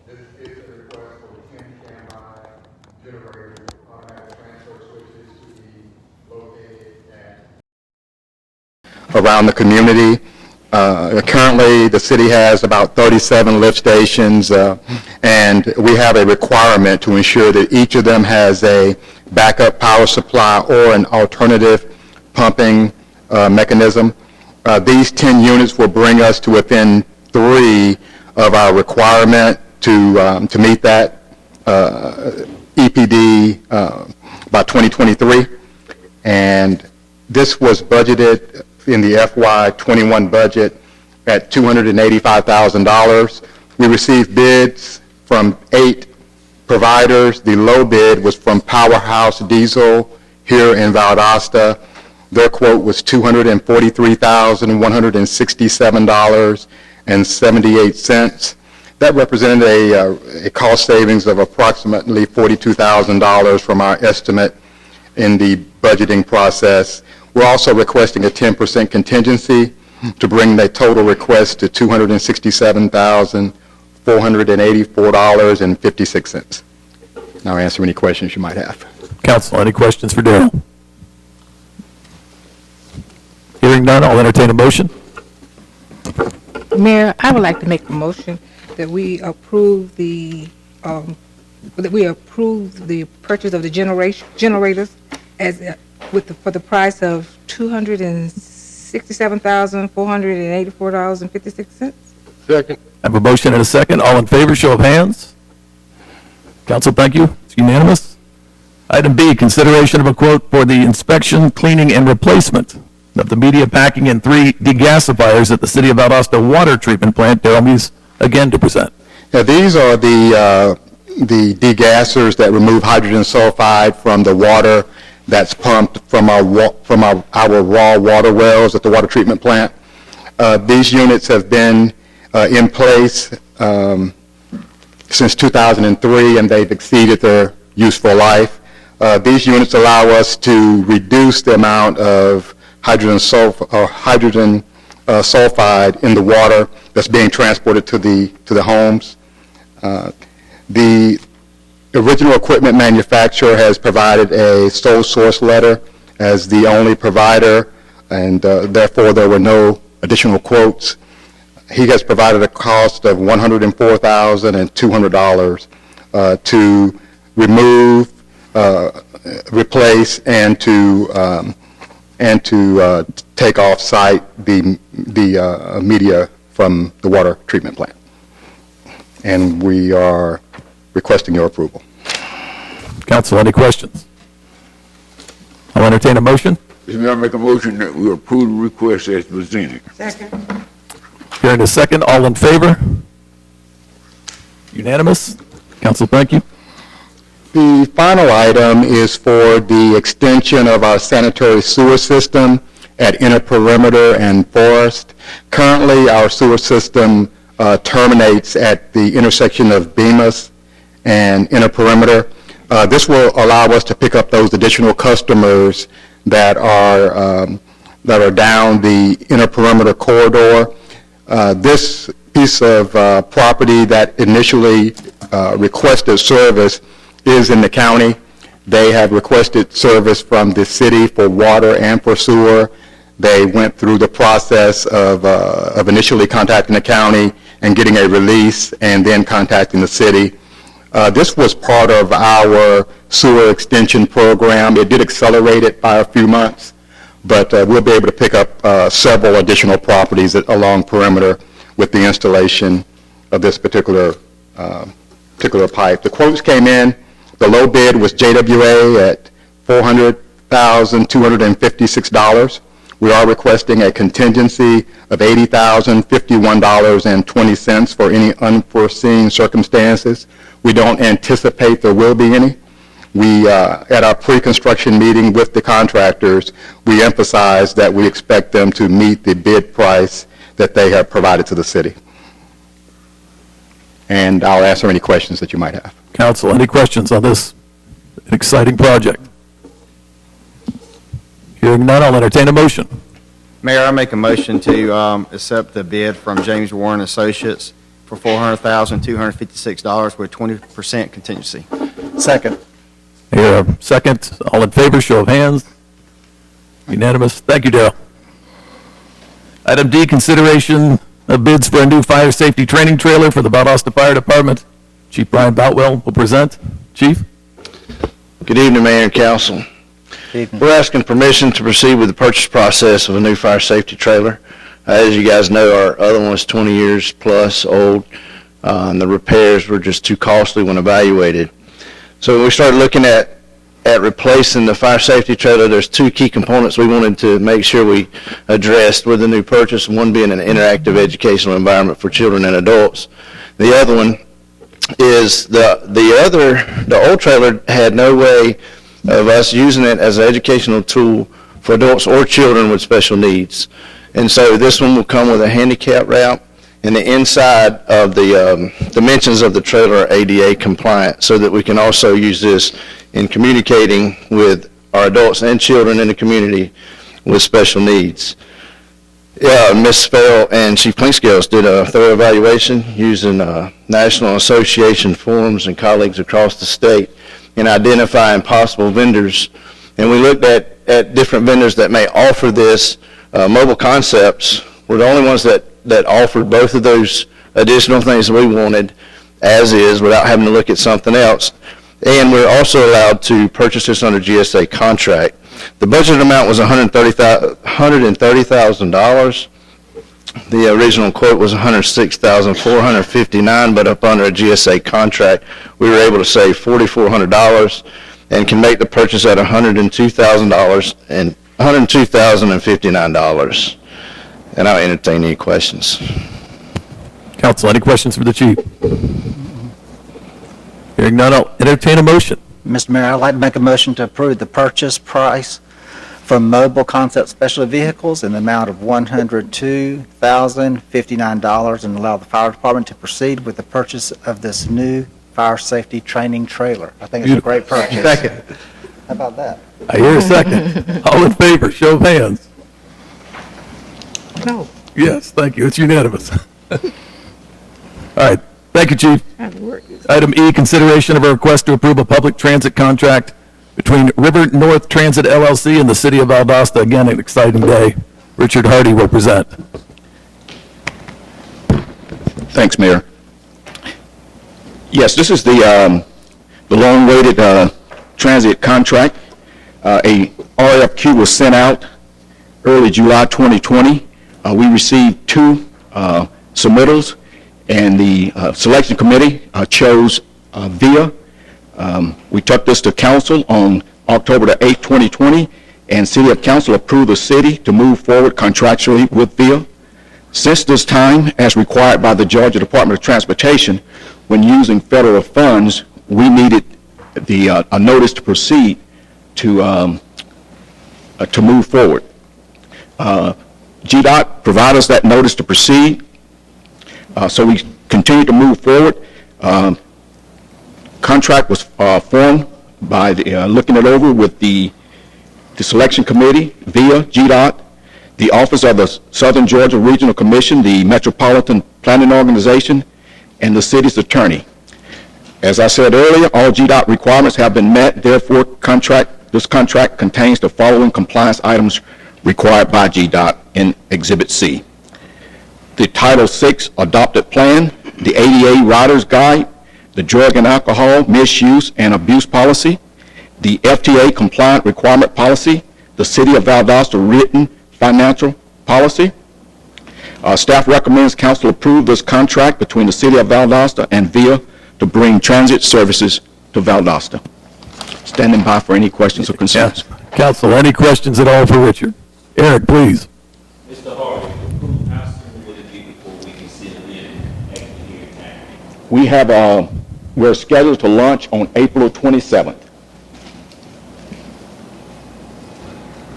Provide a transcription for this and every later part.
This is a request for 10 standby generators, automatic transfer switches to be located around the community. Currently, the city has about 37 lift stations, and we have a requirement to ensure that each of them has a backup power supply or an alternative pumping mechanism. These 10 units will bring us to within 3 of our requirement to meet that EPD by 2023. And this was budgeted in the FY21 budget at $285,000. We received bids from 8 providers. The low bid was from Powerhouse Diesel here in Valdosta. Their quote was $243,167.78. That represented a cost savings of approximately $42,000 from our estimate in the budgeting process. We're also requesting a 10% contingency to bring the total request to $267,484.56. Now I'll answer any questions you might have. Council, any questions for Darrell? Hearing none, I'll entertain a motion. Mayor, I would like to make a motion that we approve the purchase of the generators for the price of $267,484.56. Second. I have a motion and a second. All in favor, show of hands. Council, thank you. It's unanimous. Item B, consideration of a quote for the inspection, cleaning, and replacement of the media packing and 3 degasifiers at the City of Valdosta water treatment plant. Darrell Muse again to present. Now, these are the degassers that remove hydrogen sulfide from the water that's pumped from our raw water wells at the water treatment plant. These units have been in place since 2003, and they've exceeded their useful life. These units allow us to reduce the amount of hydrogen sulfide in the water that's being transported to the homes. The original equipment manufacturer has provided a sole source letter as the only provider, and therefore there were no additional quotes. He has provided a cost of $104,200 to remove, replace, and to take off site the media from the water treatment plant. And we are requesting your approval. Council, any questions? I'll entertain a motion. Mr. Mayor, I make a motion that we approve the request as presented. Second. Hearing a second, all in favor? Unanimous. Council, thank you. The final item is for the extension of our sanitary sewer system at Inner Perimeter and Forest. Currently, our sewer system terminates at the intersection of Bemis and Inner Perimeter. This will allow us to pick up those additional customers that are down the Inner Perimeter corridor. This piece of property that initially requested service is in the county. They have requested service from the city for water and for sewer. They went through the process of initially contacting the county and getting a release and then contacting the city. This was part of our sewer extension program. It did accelerate it by a few months, but we'll be able to pick up several additional properties along perimeter with the installation of this particular pipe. The quotes came in. The low bid was JWA at $400,256. We are requesting a contingency of $80,051.20 for any unforeseen circumstances. We don't anticipate there will be any. We, at our pre-construction meeting with the contractors, we emphasized that we expect them to meet the bid price that they have provided to the city. And I'll answer any questions that you might have. Council, any questions on this exciting project? Hearing none, I'll entertain a motion. Mayor, I make a motion to accept the bid from James Warren Associates for $400,256 with 20% contingency. Second. Here, second. All in favor, show of hands. Unanimous. Thank you, Darrell. Item D, consideration of bids for a new fire safety training trailer for the Valdosta Fire Department. Chief Brian Boutwell will present. Chief? Good evening, Mayor and Council. We're asking permission to proceed with the purchase process of a new fire safety trailer. As you guys know, our other one was 20 years plus old, and the repairs were just too costly when evaluated. So when we started looking at replacing the fire safety trailer, there's two key components we wanted to make sure we addressed with the new purchase, one being an interactive educational environment for children and adults. The other one is the old trailer had no way of us using it as an educational tool for adults or children with special needs. And so this one will come with a handicap ramp, and the inside of the dimensions of the trailer are ADA compliant, so that we can also use this in communicating with our adults and children in the community with special needs. Ms. Spell and Chief Clinkscales did a thorough evaluation using National Association forums and colleagues across the state in identifying possible vendors. And we looked at different vendors that may offer this. Mobile Concepts were the only ones that offered both of those additional things that we wanted as is without having to look at something else. And we're also allowed to purchase this under GSA contract. The budget amount was $130,000. The original quote was $106,459, but up under a GSA contract, we were able to save $4,400 and can make the purchase at $102,000 and $102,059. And I'll entertain any questions. Council, any questions for the chief? Hearing none, I'll entertain a motion. Mr. Mayor, I'd like to make a motion to approve the purchase price from Mobile Concept Special Vehicles in the amount of $102,059 and allow the fire department to proceed with the purchase of this new fire safety training trailer. I think it's a great purchase. Second. How about that? I hear a second. All in favor, show of hands. No, Yes, thank you. It's unanimous. All right. Thank you, Chief. I have to work this. Item E, consideration of a request to approve a public transit contract between River North Transit LLC and the City of Valdosta. Again, an exciting day. Richard Hardy will present. Thanks, Mayor. Yes, this is the long-awaited transit contract. A RFQ was sent out early July 2020. We received two submittals, and the selection committee chose VIA. We took this to council on October the 8th, 2020, and City of Council approved the city to move forward contractually with VIA. Since this time, as required by the Georgia Department of Transportation, when using federal funds, we needed a notice to proceed to move forward. GDOT provided us that notice to proceed, so we continued to move forward. Contract was formed by looking it over with the selection committee via GDOT, the Office of the Southern Georgia Regional Commission, the Metropolitan Planning Organization, and the city's attorney. As I said earlier, all GDOT requirements have been met. Therefore, this contract contains the following compliance items required by GDOT in Exhibit C: the Title VI Adopted Plan, the ADA Riders Guide, the Drug and Alcohol Misuse and Abuse Policy, the FTA Compliant Requirement Policy, the City of Valdosta Written Financial Policy. Staff recommends council approve this contract between the City of Valdosta and VIA to bring transit services to Valdosta. Standing by for any questions or concerns. Council, any questions at all for Richard? Eric, please. Mr. Hardy, how soon will it be before we can see the bid actually here in town? We have, we're scheduled to launch on April 27th.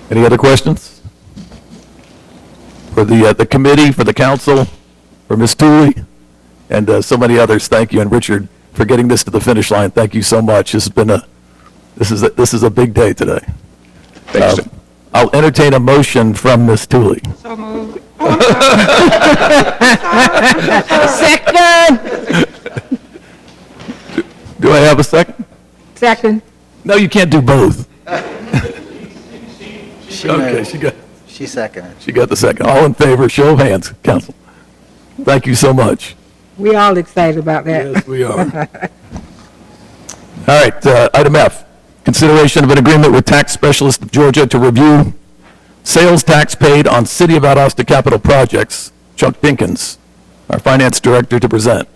Any other questions? For the committee, for the council, for Ms. Tooley, and so many others, thank you. And Richard, for getting this to the finish line, thank you so much. This has been this is a big day today. Thanks, sir. I'll entertain a motion from Ms. Tooley. So moved. Second. Do I have a second? Second. No, you can't do both. She Okay, moved. She seconded. she got the second. All in favor, show of hands, council. Thank you so much. We all excited about that. Yes, we are. All right, item F, consideration of an agreement with Tax Specialist of Georgia to review sales tax paid on City of Valdosta capital projects. Chuck Dinkins, our finance director, to present.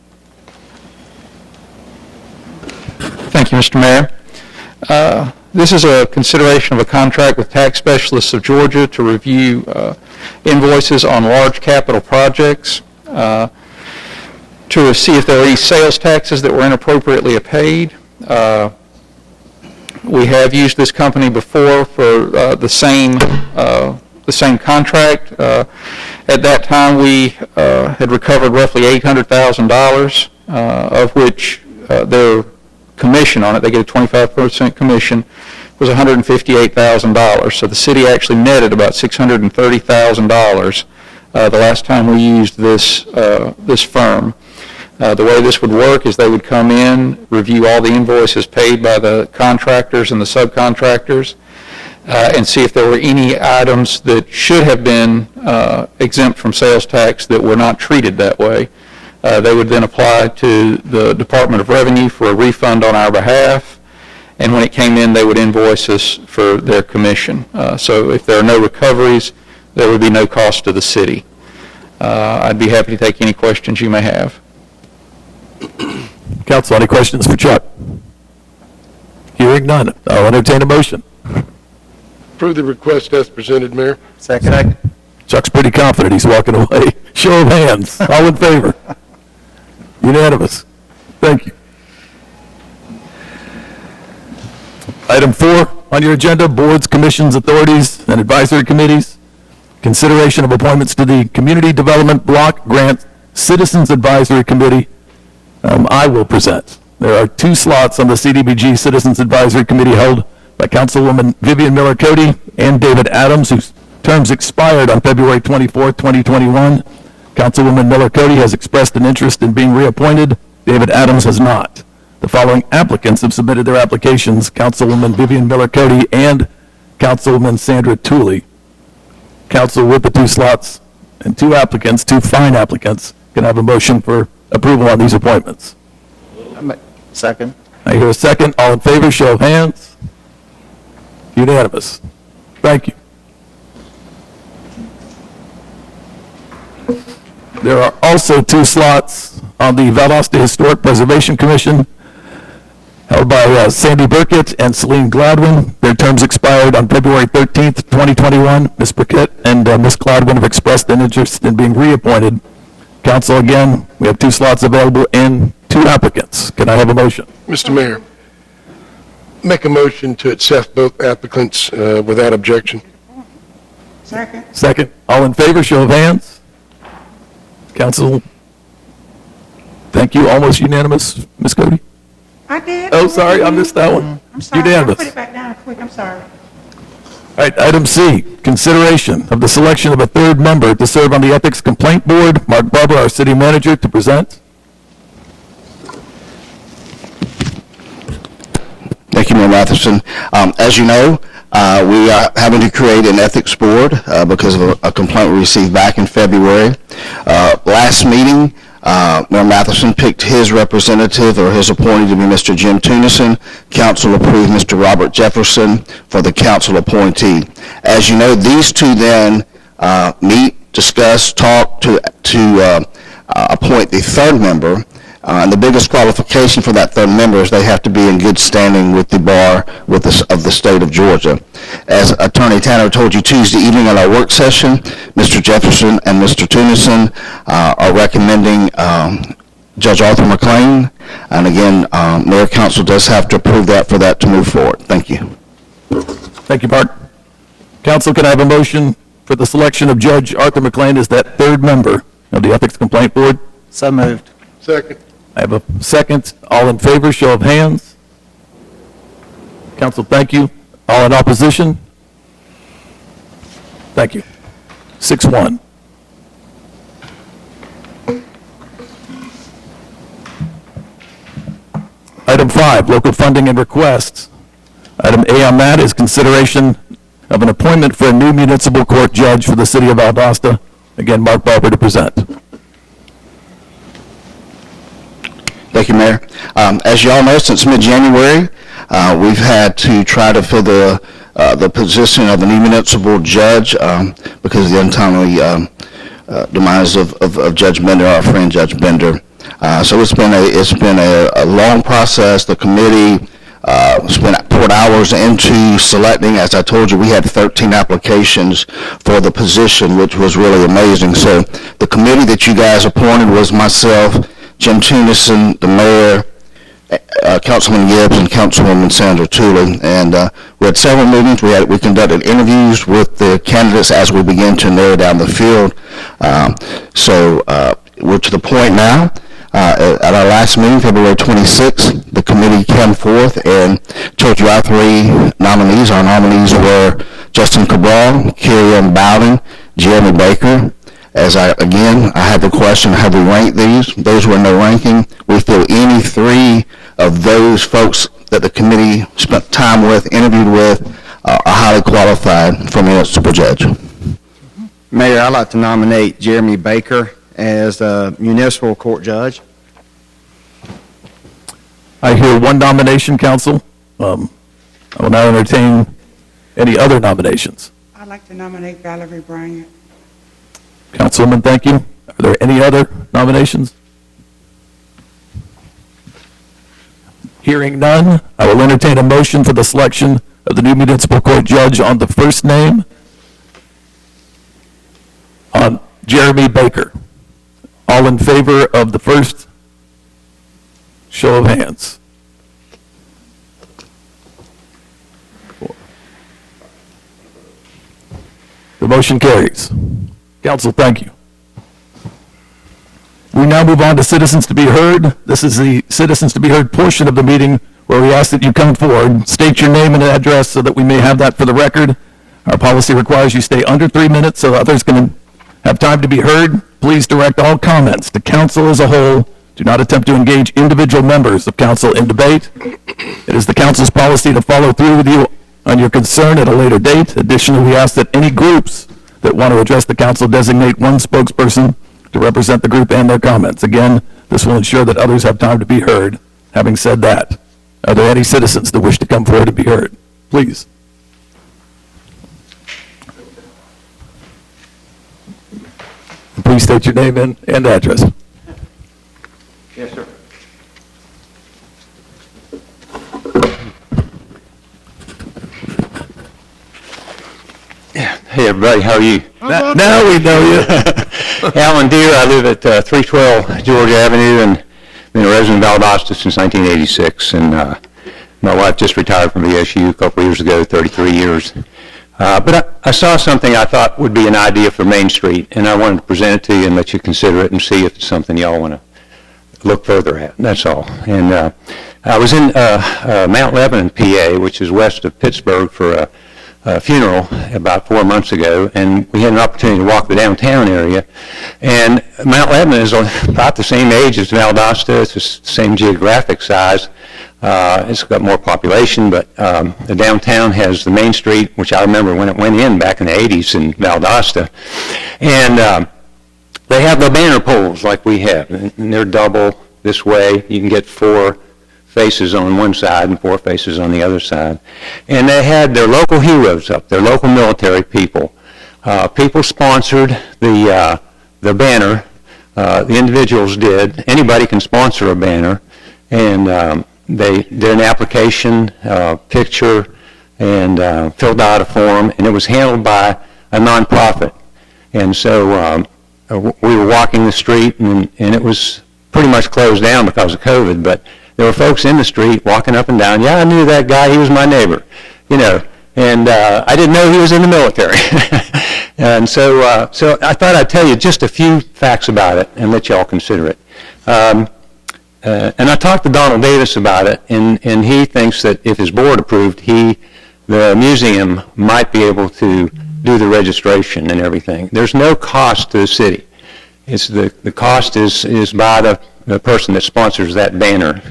Thank you, Mr. Mayor. This is a consideration of a contract with Tax Specialists of Georgia to review invoices on large capital projects, to see if there are any sales taxes that were inappropriately paid. We have used this company before for the same contract. At that time, we had recovered roughly $800,000, of which their commission on it, they get a 25% commission, was $158,000. So the city actually netted about $630,000 the last time we used this firm. The way this would work is they would come in, review all the invoices paid by the contractors and the subcontractors, and see if there were any items that should have been exempt from sales tax that were not treated that way. They would then apply to the Department of Revenue for a refund on our behalf, and when it came in, they would invoice us for their commission. So if there are no recoveries, there would be no cost to the city. I'd be happy to take any questions you may have. Council, any questions for Chuck? Hearing none, I'll entertain a motion. Approve the request as presented, Mayor. Second. Chuck's pretty confident he's walking away. Show of hands, all in favor? Unanimous. Thank you. Item 4 on your agenda, boards, commissions, authorities, and advisory committees. Consideration of appointments to the Community Development Block Grant Citizens Advisory Committee. I will present. There are 2 slots on the CDBG Citizens Advisory Committee held by Councilwoman Vivian Miller Cody and David Adams, whose terms expired on February 24, 2021. Councilwoman Miller Cody has expressed an interest in being reappointed. David Adams has not. The following applicants have submitted their applications: Councilwoman Vivian Miller Cody and Councilwoman Sandra Tooley. Council, with the 2 slots and 2 applicants, 2 fine applicants, can I have a motion for approval on these appointments? Second. I hear a second. All in favor, show of hands. Unanimous. Thank you. There are also 2 slots on the Valdosta Historic Preservation Commission held by Sandy Burkett and Celine Gladwin. Their terms expired on February 13th, 2021. Ms. Burkett and Ms. Gladwin have expressed an interest in being reappointed. Council, again, we have 2 slots available and 2 applicants. Can I have a motion? Mr. Mayor, make a motion to accept both applicants without objection. Second. Second. All in favor, show of hands. Council, thank you. Almost unanimous. Ms. Cody? I did. Oh, sorry, I missed that one. I'm sorry. Unanimous. Put it back down quick. I'm sorry. All right, item C, consideration of the selection of a 3rd member to serve on the Ethics Complaint Board. Mark Barber, our city manager, to present. Thank you, Mayor Matheson. As you know, we are having to create an ethics board because of a complaint we received back in February. Last meeting, Mayor Matheson picked his representative or his appointee to be Mr. Jim Tunison. Council approved Mr. Robert Jefferson for the council appointee. As you know, these 2 then meet, discuss, talk to appoint the 3rd member. And the biggest qualification for that 3rd member is they have to be in good standing with the bar of the state of Georgia. As Attorney Tanner told you Tuesday evening at our work session, Mr. Jefferson and Mr. Tunison are recommending Judge Arthur McLean. And again, Mayor Council does have to approve that for that to move forward. Thank you. Thank you, Mark. Council, can I have a motion for the selection of Judge Arthur McLean as that 3rd member of the Ethics Complaint Board? So moved. Second. I have a second. All in favor, show of hands. Council, thank you. All in opposition? Thank you. 6-1. Item 5, local funding and requests. Item A on that is consideration of an appointment for a new municipal court judge for the city of Valdosta. Again, Mark Barber to present. Thank you, Mayor. As you all know, since mid-January, we've had to try to fill the position of the new municipal judge because of the untimely demise of Judge Bender, our friend Judge Bender. So it's been a long process. The committee poured hours into selecting. As I told you, we had 13 applications for the position, which was really amazing. So the committee that you guys appointed was myself, Jim Tunison, the mayor, Councilman Gibbs, and Councilwoman Sandra Tooley. And we had several meetings. We conducted interviews with the candidates as we began to narrow down the field. So we're to the point now. At our last meeting, February 26th, the committee came forth and told you our 3 nominees. Our nominees were Justin Cabral, Carrie Ann Bowden, Jeremy Baker. I had the question, have we ranked these? Those were no ranking. We feel any 3 of those folks that the committee spent time with, interviewed with, are highly qualified for municipal judge. Mayor, I'd like to nominate Jeremy Baker as the municipal court judge. I hear one nomination, council. I will now entertain any other nominations. I'd like to nominate Valerie Bryant. Councilwoman, thank you. Are there any other nominations? Hearing none, I will entertain a motion for the selection of the new municipal court judge on the first name, on Jeremy Baker. All in favor of the first? Show of hands. The motion carries. Council, thank you. We now move on to citizens to be heard. This is the citizens to be heard portion of the meeting where we ask that you come forward, state your name and address so that we may have that for the record. Our policy requires you stay under 3 minutes so others can have time to be heard. Please direct all comments to council as a whole. Do not attempt to engage individual members of council in debate. It is the council's policy to follow through with you on your concern at a later date. Additionally, we ask that any groups that want to address the council designate one spokesperson to represent the group and their comments. Again, this will ensure that others have time to be heard. Having said that, are there any citizens that wish to come forward to be heard? Please. Please state your name and address. Yes, sir. Hey, everybody, how are you? Now we know you. Alan Deere, I live at 312 Georgia Avenue and been a resident of Valdosta since 1986. And my wife just retired from VSU a couple years ago, 33 years. But I saw something I thought would be an idea for Main Street, and I wanted to present it to you and let you consider it and see if it's something y'all want to look further at. That's all. And I was in Mount Lebanon, PA, which is west of Pittsburgh, for a funeral about 4 months ago, and we had an opportunity to walk the downtown area. And Mount Lebanon is about the same age as Valdosta. It's the same geographic size. It's got more population, but the downtown has the Main Street, which I remember when it went in back in the 80s in Valdosta. And they have the banner poles like we have, and they're double this way. You can get 4 faces on one side and 4 faces on the other side. And they had their local heroes up, their local military people. People sponsored the banner. The individuals did. Anybody can sponsor a banner. And they did an application, picture, and filled out a form, and it was handled by a nonprofit. And so we were walking the street, and it was pretty much closed down because of COVID, but there were folks in the street walking up and down. Yeah, I knew that guy. He was my neighbor, you know. And I didn't know he was in the military. And so I thought I'd tell you just a few facts about it and let you all consider it. And I talked to Donald Davis about it, and he thinks that if his board approved, the museum might be able to do the registration and everything. There's no cost to the city. It's the cost is by the person that sponsors that banner,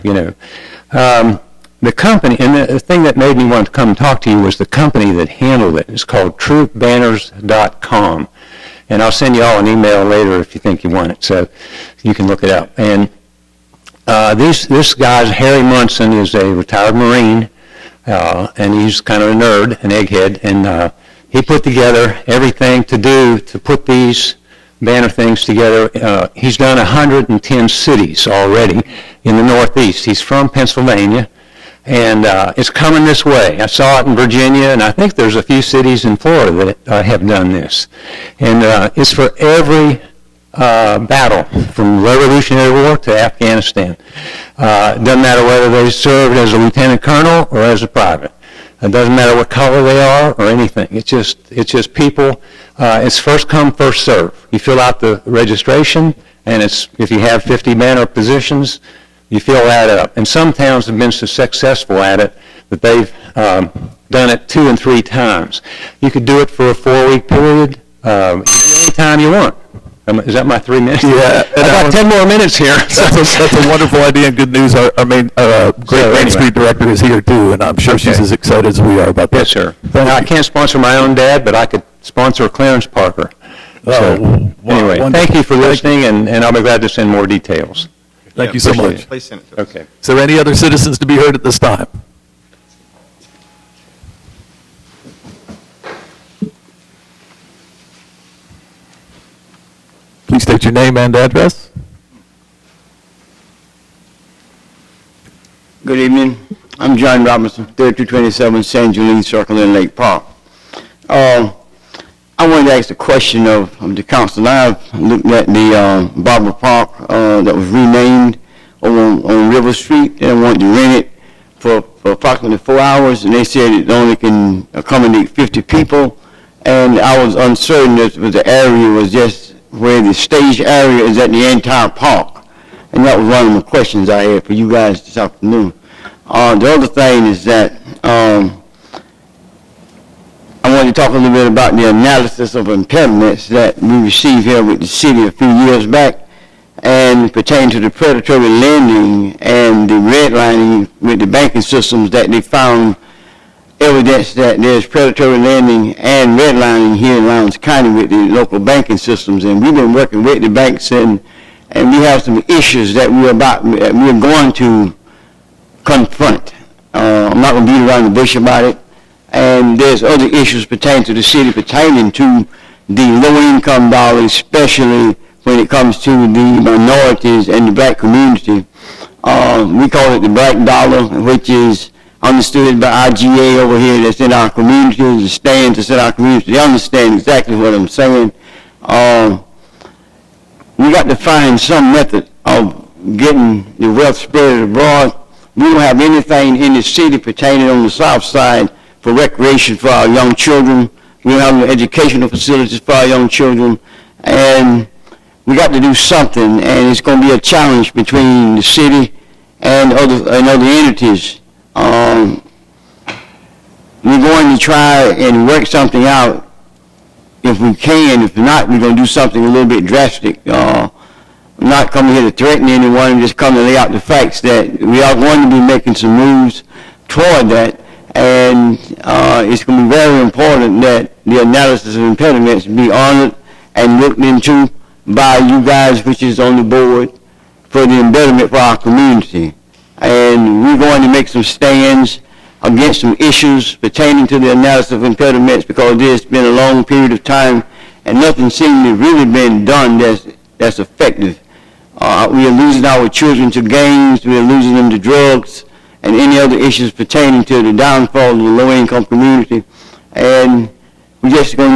The company, and the thing that made me want to come talk to you was the company that handled it. It's called truthbanners.com. And I'll send you all an email later if you think you want it, so you can look it up. And this guy, Harry Munson, is a retired Marine, and he's kind of a nerd, an egghead, and he put together everything to do to put these banner things together. He's done 110 cities already in the Northeast. He's from Pennsylvania, and it's coming this way. I saw it in Virginia, and I think there's a few cities in Florida that have done this. And it's for every battle, from the Revolutionary War to Afghanistan. It doesn't matter whether they served as a lieutenant colonel or as a private. It doesn't matter what color they are or anything. It's just people. It's first come, first serve. You fill out the registration, and if you have 50 banner positions, you fill that up. And some towns have been so successful at it that they've done it 2 and 3 times. You could do it for a 4-week period, any time you want. Is that my 3 minutes? Yeah. I got 10 more minutes here. That's a wonderful idea and good news. Our Main Street director is here too, and I'm sure she's as excited as we are about that. Yes, sir. Now, I can't sponsor my own dad, but I could sponsor Clarence Parker. Anyway, thank you for listening, and I'll be glad to send more details. Thank you so much. Please send it to us. Okay. Is there any other citizens to be heard at this time? Please state your name and address. Good evening. I'm John Robinson, 3227 San Julian Circle in Lake Park. I wanted to ask a question of the council. I've looked at the Barber Park that was renamed on River Street, and I wanted to rent it for approximately 4 hours, and they said it only can accommodate 50 people, and I was uncertain if the area was just where the stage area is at the entire park, and that was one of the questions I had for you guys this afternoon. The other thing is that I wanted to talk a little bit about the analysis of impediments that we received here with the city a few years back, and pertain to the predatory lending and the redlining with the banking systems, that they found evidence that there's predatory lending and redlining here in Lowndes County with the local banking systems. And we've been working with the banks, and we have some issues that we're going to confront. I'm not going to beat around the bush about it. And there's other issues pertaining to the city, pertaining to the low-income dollars, especially when it comes to the minorities and the black community. We call it the black dollar, which is understood by IGA over here that's in our community, the stands that's in our community. They understand exactly what I'm saying. We got to find some method of getting the wealth spread abroad. We don't have anything in the city pertaining on the south side for recreation for our young children. We don't have no educational facilities for our young children. And we got to do something, and it's going to be a challenge between the city and other entities. We're going to try and work something out if we can. If not, we're going to do something a little bit drastic. I'm not coming here to threaten anyone. I'm just coming to lay out the facts that we are going to be making some moves toward that. And it's going to be very important that the analysis of impediments be honored and looked into by you guys, which is on the board, for the betterment for our community. And we're going to make some stands against some issues pertaining to the analysis of impediments, because it's been a long period of time and nothing seems to have really been done that's effective. We are losing our children to gangs, we are losing them to drugs, and any other issues pertaining to the downfall of the low-income community. And we're just going to